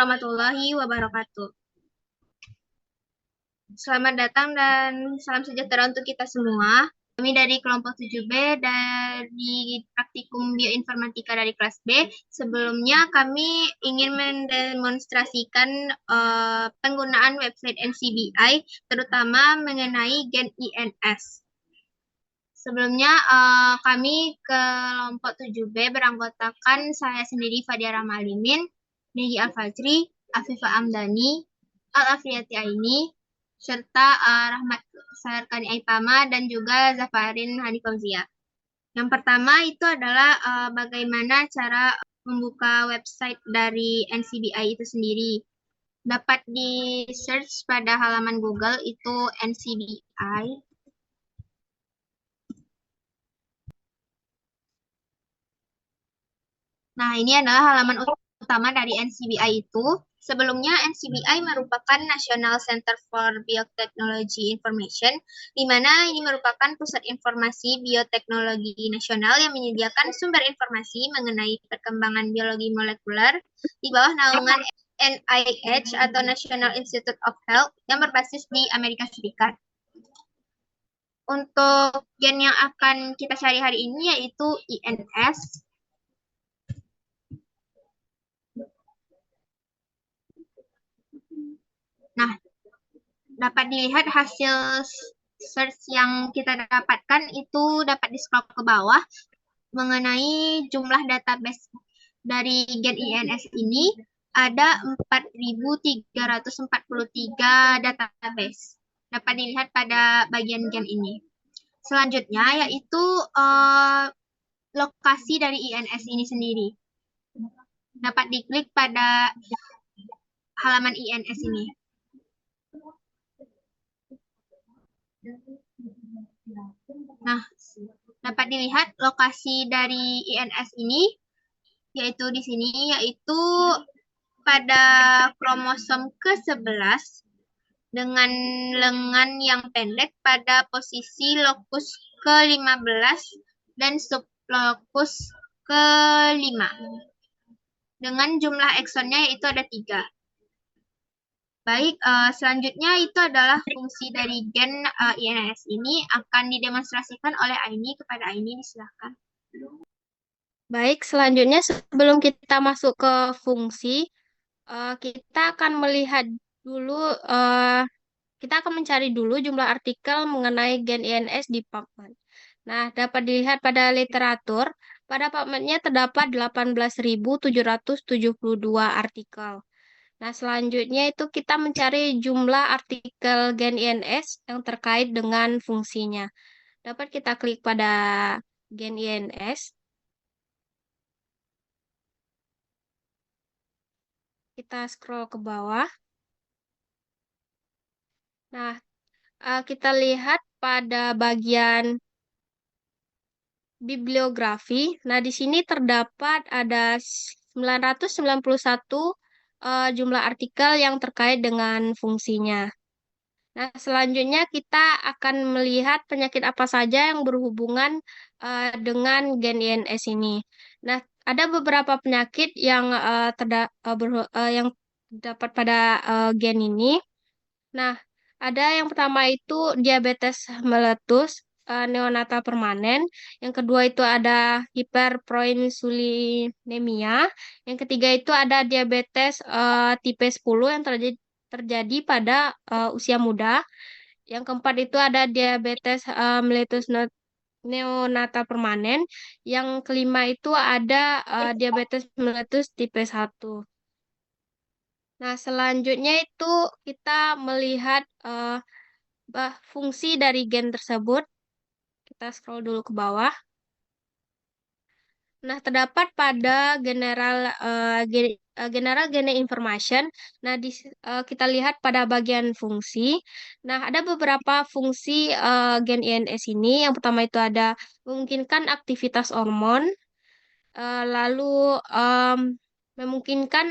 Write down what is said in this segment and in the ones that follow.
warahmatullahi wabarakatuh. Selamat datang dan salam sejahtera untuk kita semua. Kami dari kelompok 7B dari praktikum bioinformatika dari kelas B. Sebelumnya kami ingin mendemonstrasikan penggunaan website NCBI, terutama mengenai Gen INS. Sebelumnya kami kelompok 7B beranggotakan saya sendiri Fadia Rahmalimin, Negi Al-Fajri, Afifah Amdani, Al-Afriyati Aini, serta Rahmat Sarkani Aipama dan juga Zafarin Hani Fauzia. Yang pertama itu adalah bagaimana cara membuka website dari NCBI itu sendiri. Dapat di search pada halaman Google itu NCBI. Nah, ini adalah halaman utama dari NCBI itu. Sebelumnya, NCBI merupakan National Center for Biotechnology Information, di mana ini merupakan pusat informasi bioteknologi nasional yang menyediakan sumber informasi mengenai perkembangan biologi molekuler di bawah naungan NIH atau National Institute of Health yang berbasis di Amerika Serikat. Untuk gen yang akan kita cari hari ini yaitu INS. Nah, dapat dilihat hasil search yang kita dapatkan itu dapat di-scroll ke bawah mengenai jumlah database dari gen INS ini ada 4.343 database. Dapat dilihat pada bagian gen ini. Selanjutnya yaitu lokasi dari INS ini sendiri. Dapat diklik pada halaman INS ini. Nah, dapat dilihat lokasi dari INS ini, yaitu di sini, yaitu pada kromosom ke-11 dengan lengan yang pendek pada posisi lokus ke-15 dan sublokus ke-5. Dengan jumlah eksonnya yaitu ada 3. Baik, selanjutnya itu adalah fungsi dari gen INS ini akan didemonstrasikan oleh Aini. Kepada Aini, silakan. Baik, selanjutnya sebelum kita masuk ke fungsi, kita akan melihat dulu, kita akan mencari dulu jumlah artikel mengenai gen INS di PubMed. Nah, dapat dilihat pada literatur, pada PubMed-nya terdapat 18.772 artikel. Nah, selanjutnya itu kita mencari jumlah artikel gen INS yang terkait dengan fungsinya. Dapat kita klik pada gen INS. Kita scroll ke bawah. Nah, kita lihat pada bagian bibliografi. Nah, di sini terdapat ada 991 jumlah artikel yang terkait dengan fungsinya. Nah, selanjutnya kita akan melihat penyakit apa saja yang berhubungan dengan gen INS ini. Nah, ada beberapa penyakit yang yang dapat pada gen ini. Nah, ada yang pertama itu diabetes meletus neonatal permanen. Yang kedua itu ada hiperproinsulinemia. Yang ketiga itu ada diabetes tipe 10 yang terjadi pada usia muda. Yang keempat itu ada diabetes mellitus neonatal permanen. Yang kelima itu ada diabetes mellitus tipe 1. Nah, selanjutnya itu kita melihat fungsi dari gen tersebut. Kita scroll dulu ke bawah. Nah, terdapat pada general gene information. Nah, kita lihat pada bagian fungsi. Nah, ada beberapa fungsi gen INS ini. Yang pertama itu ada memungkinkan aktivitas hormon, lalu memungkinkan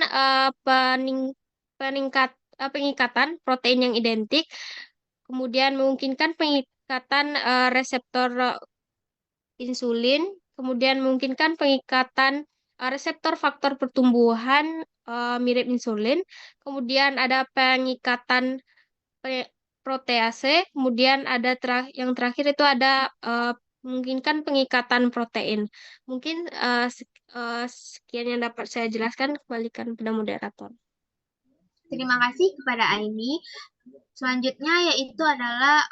pengikatan protein yang identik, kemudian memungkinkan pengikatan reseptor insulin, kemudian memungkinkan pengikatan reseptor faktor pertumbuhan mirip insulin, kemudian ada pengikatan pe- protease, kemudian ada yang terakhir itu ada mungkin kan pengikatan protein. Mungkin sekian yang dapat saya jelaskan, kembalikan pada moderator. Terima kasih kepada Aini. Selanjutnya yaitu adalah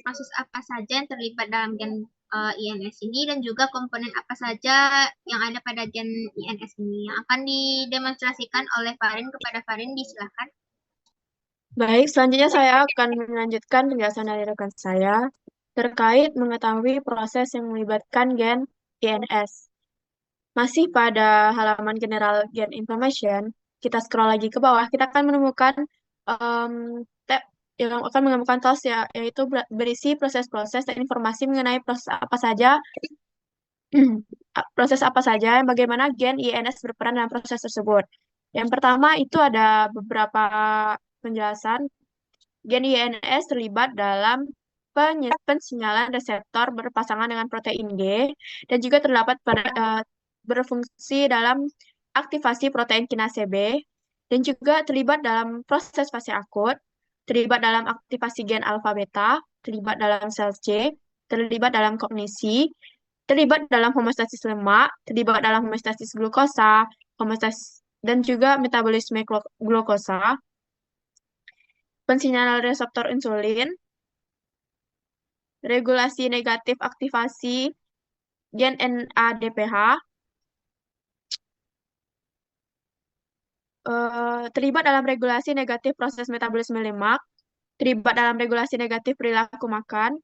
proses apa saja yang terlibat dalam gen INS ini dan juga komponen apa saja yang ada pada gen INS ini yang akan didemonstrasikan oleh Farin. Kepada Farin, disilakan. Baik, selanjutnya saya akan melanjutkan penjelasan dari rekan saya terkait mengetahui proses yang melibatkan gen INS. Masih pada halaman general gen information, kita scroll lagi ke bawah, kita akan menemukan em, tab yang akan menemukan tos ya, yaitu berisi proses-proses dan informasi mengenai proses apa saja yang bagaimana gen INS berperan dalam proses tersebut. Yang pertama itu ada beberapa penjelasan. Gen INS terlibat dalam pensinyalan reseptor berpasangan dengan protein G dan juga terdapat berfungsi dalam aktivasi protein kinase B dan juga terlibat dalam proses fase akut, terlibat dalam aktivasi gen alfa beta, terlibat dalam sel C, terlibat dalam kognisi, terlibat dalam homeostasis lemak, terlibat dalam homeostasis glukosa, homeostasis dan juga metabolisme glukosa, pensinyalan reseptor insulin, regulasi negatif aktivasi gen NADPH, terlibat dalam regulasi negatif proses metabolisme lemak, terlibat dalam regulasi negatif perilaku makan,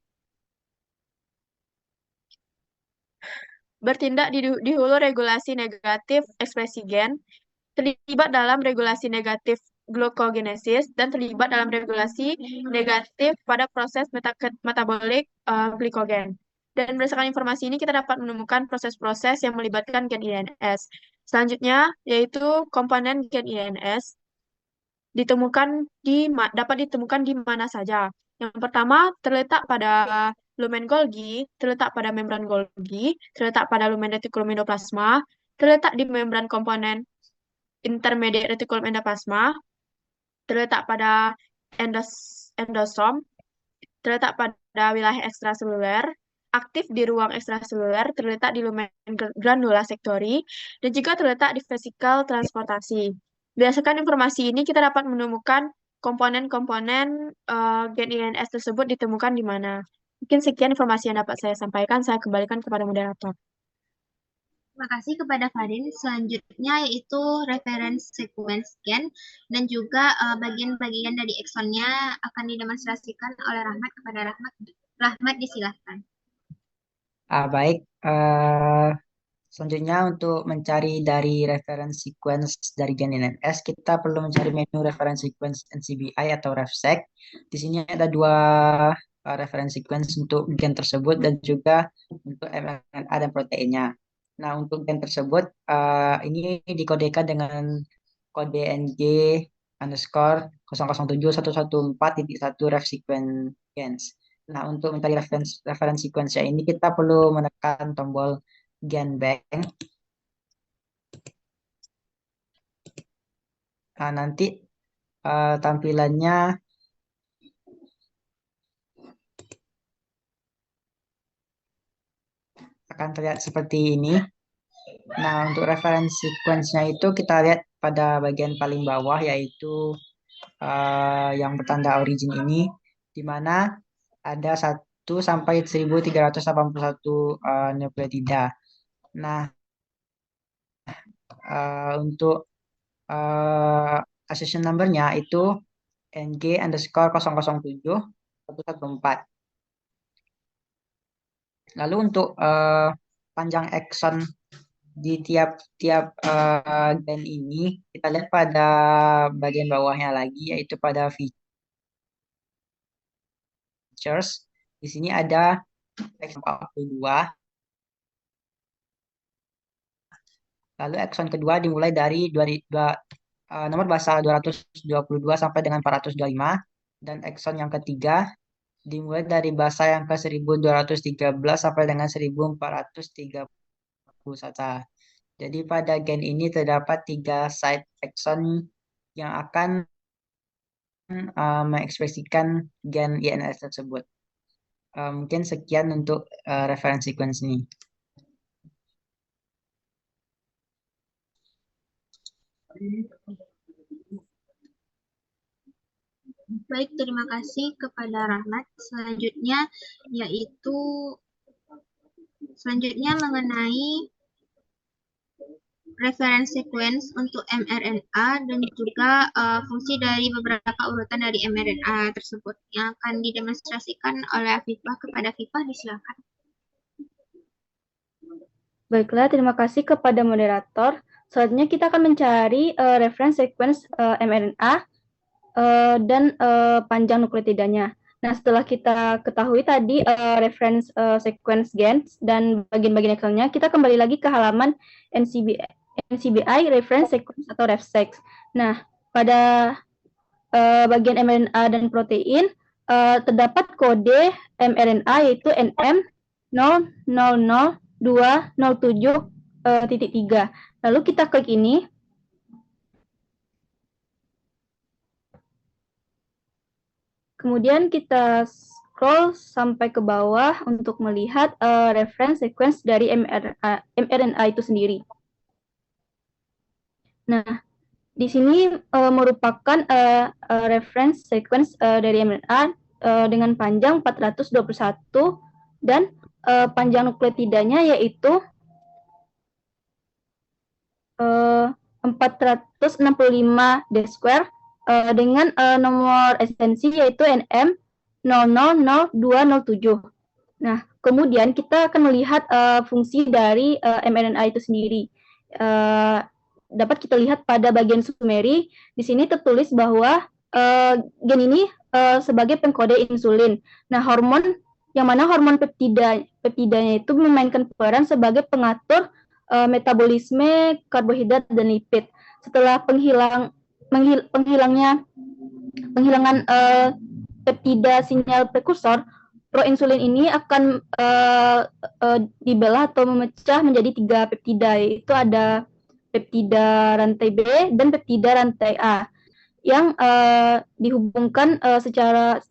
bertindak di hulu regulasi negatif ekspresi gen, terlibat dalam regulasi negatif glucogenesis, dan terlibat dalam regulasi negatif pada proses metabolik glikogen. Dan berdasarkan informasi ini kita dapat menemukan proses-proses yang melibatkan gen INS. Selanjutnya yaitu komponen gen INS dapat ditemukan di mana saja. Yang pertama terletak pada lumen Golgi, terletak pada membran Golgi, terletak pada lumen retikulum endoplasma, terletak di membran komponen intermediate retikulum endoplasma, terletak pada endosom, terletak pada wilayah ekstraseluler, aktif di ruang ekstraseluler, terletak di lumen granula sektori, dan juga terletak di vesikel transportasi. Berdasarkan informasi ini, kita dapat menemukan komponen-komponen gen INS tersebut ditemukan di mana. Mungkin sekian informasi yang dapat saya sampaikan, saya kembalikan kepada moderator. Terima kasih kepada Farin. Selanjutnya yaitu reference sequence gen dan juga bagian-bagian dari eksonnya akan didemonstrasikan oleh Rahmat. Kepada Rahmat, Rahmat disilahkan. Baik, selanjutnya untuk mencari dari reference sequence dari gen INS, kita perlu mencari menu reference sequence NCBI atau RefSeq. Di sini ada dua reference sequence untuk gen tersebut dan juga untuk mRNA dan proteinnya. Nah, untuk gen tersebut, ini dikodekan dengan kode NG underscore 007.114.1 ref sequence. Nah, untuk mencari reference sequence ini kita perlu menekan tombol gen bank. Nah, nanti tampilannya akan terlihat seperti ini. Nah, untuk reference sequence-nya itu kita lihat pada bagian paling bawah, yaitu yang bertanda origin ini, di mana ada 1 sampai 1381 nukleotida. Nah, untuk accession number-nya itu NG underscore 007.114. Lalu untuk panjang exon di tiap-tiap gen ini, kita lihat pada bagian bawahnya lagi, yaitu pada features. Di sini ada exon 42. Lalu exon kedua dimulai dari nomor basal 222 sampai dengan 425. Dan exon yang ketiga dimulai dari basa yang ke 1213 sampai dengan 1431. Jadi pada gen ini terdapat 3 side exon yang akan mengekspresikan gen INS tersebut. Mungkin sekian untuk reference sequence ini. Baik, terima kasih kepada Rahmat. Selanjutnya mengenai reference sequence untuk mRNA dan juga fungsi dari beberapa urutan dari mRNA tersebut yang akan didemonstrasikan oleh Afifah. Kepada Afifah, disilakan. Baiklah, terima kasih kepada moderator. Selanjutnya kita akan mencari reference sequence mRNA dan panjang nukleotidanya. Nah, setelah kita ketahui tadi reference sequence gens dan bagian-bagian Excel-nya, kita kembali lagi ke halaman NCBI reference sequence atau RefSeq. Nah, pada bagian mRNA dan protein terdapat kode mRNA yaitu NM000207.3. Lalu kita klik ini. Kemudian kita scroll sampai ke bawah untuk melihat reference sequence dari mRNA itu sendiri. Nah, di sini merupakan reference sequence dari mRNA dengan panjang 421 dan panjang nukleotidanya yaitu 465 D square dengan nomor esensi yaitu NM000207. Nah, kemudian kita akan melihat fungsi dari mRNA itu sendiri. Dapat kita lihat pada bagian summary, di sini tertulis bahwa gen ini sebagai pengkode insulin. Nah, yang mana hormon peptidanya itu memainkan peran sebagai pengatur metabolisme karbohidrat dan lipid. Setelah penghilangan peptida sinyal prekursor, proinsulin ini akan dibelah atau memecah menjadi 3 peptida, yaitu ada peptida rantai B dan peptida rantai A yang dihubungkan secara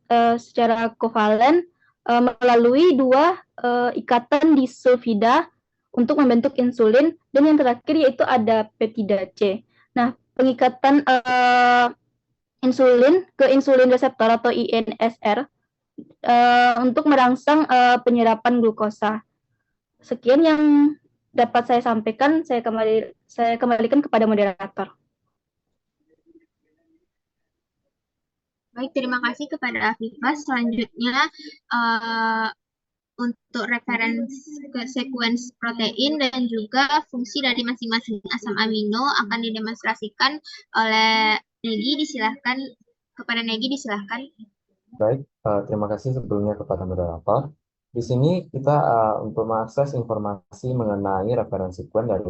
kovalen melalui 2 ikatan disulfida untuk membentuk insulin, dan yang terakhir yaitu ada peptida C. Nah, pengikatan insulin ke insulin reseptor atau INSR untuk merangsang penyerapan glukosa. Sekian yang dapat saya sampaikan. Saya kembalikan kepada moderator. Baik, terima kasih kepada Afifah. Selanjutnya untuk referensi ke sequence protein dan juga fungsi dari masing-masing asam amino akan didemonstrasikan oleh Negi. Disilahkan. Kepada Negi, disilahkan. Baik, terima kasih sebelumnya kepada moderator. Di sini kita untuk mengakses informasi mengenai referensi sequence dari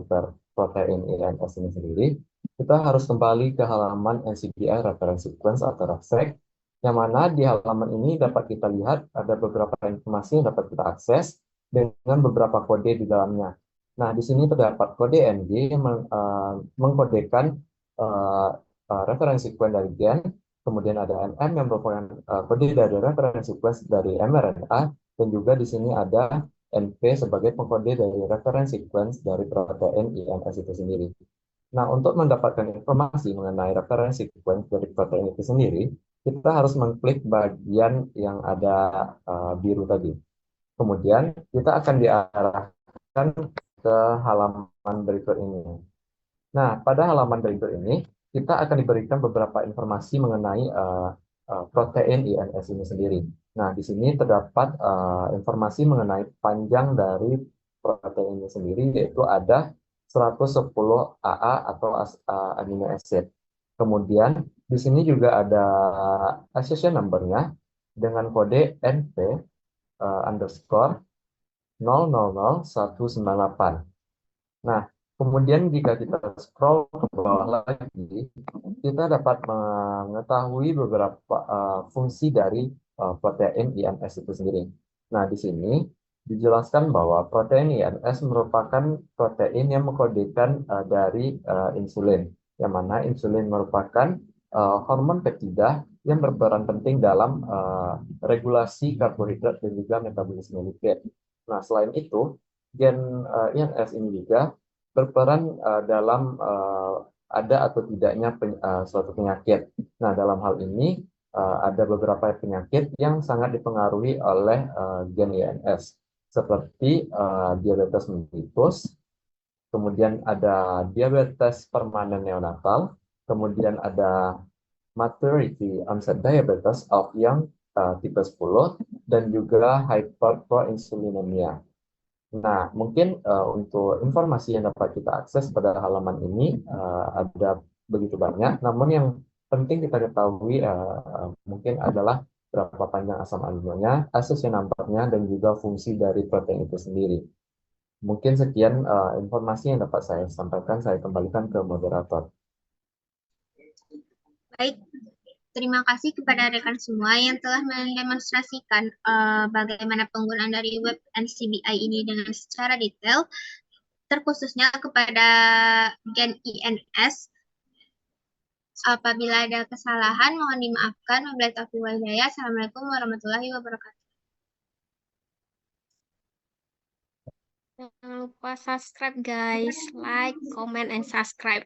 protein INS ini sendiri, kita harus kembali ke halaman NCBI reference sequence atau RefSeq, yang mana di halaman ini dapat kita lihat ada beberapa informasi yang dapat kita akses dengan beberapa kode di dalamnya. Nah, di sini terdapat kode NG yang mengkodekan referensi sequence dari gen, kemudian ada NM yang merupakan kode dari referensi sequence dari mRNA, dan juga di sini ada NP sebagai pengkode dari referensi sequence dari protein INS itu sendiri. Nah, untuk mendapatkan informasi mengenai referensi sequence dari protein itu sendiri, kita harus mengklik bagian yang ada biru tadi. Kemudian kita akan diarahkan ke halaman berikut ini. Nah, pada halaman berikut ini, kita akan diberikan beberapa informasi mengenai protein INS ini sendiri. Nah, di sini terdapat informasi mengenai panjang dari protein ini sendiri, yaitu ada 110 AA atau amino acid. Kemudian, di sini juga ada accession number-nya dengan kode NP underscore 000198. Nah, kemudian jika kita scroll ke bawah lagi, kita dapat mengetahui beberapa fungsi dari protein INS itu sendiri. Nah, di sini dijelaskan bahwa protein INS merupakan protein yang mengkodekan dari insulin, yang mana insulin merupakan hormon peptida yang berperan penting dalam regulasi karbohidrat dan juga metabolisme lipid. Nah, selain itu, gen INS ini juga berperan dalam ada atau tidaknya suatu penyakit. Nah, dalam hal ini ada beberapa penyakit yang sangat dipengaruhi oleh gen INS seperti diabetes mellitus, kemudian ada diabetes permanen neonatal, kemudian ada maturity onset diabetes of young tipe 10, dan juga hyperproinsulinemia. Nah, mungkin untuk informasi yang dapat kita akses pada halaman ini ada begitu banyak, namun yang penting kita ketahui mungkin adalah berapa panjang asam aminonya, asosianompernya, dan juga fungsi dari protein itu sendiri. Mungkin sekian informasi yang dapat saya sampaikan. Saya kembalikan ke moderator. Baik, terima kasih kepada rekan semua yang telah mendemonstrasikan bagaimana penggunaan dari web NCBI ini dengan secara detail, terkhususnya kepada gen INS. Apabila ada kesalahan, mohon dimaafkan. Wabillahi taufiq wal hidayah. Assalamualaikum warahmatullahi wabarakatuh. Jangan lupa subscribe guys, like, comment, and subscribe.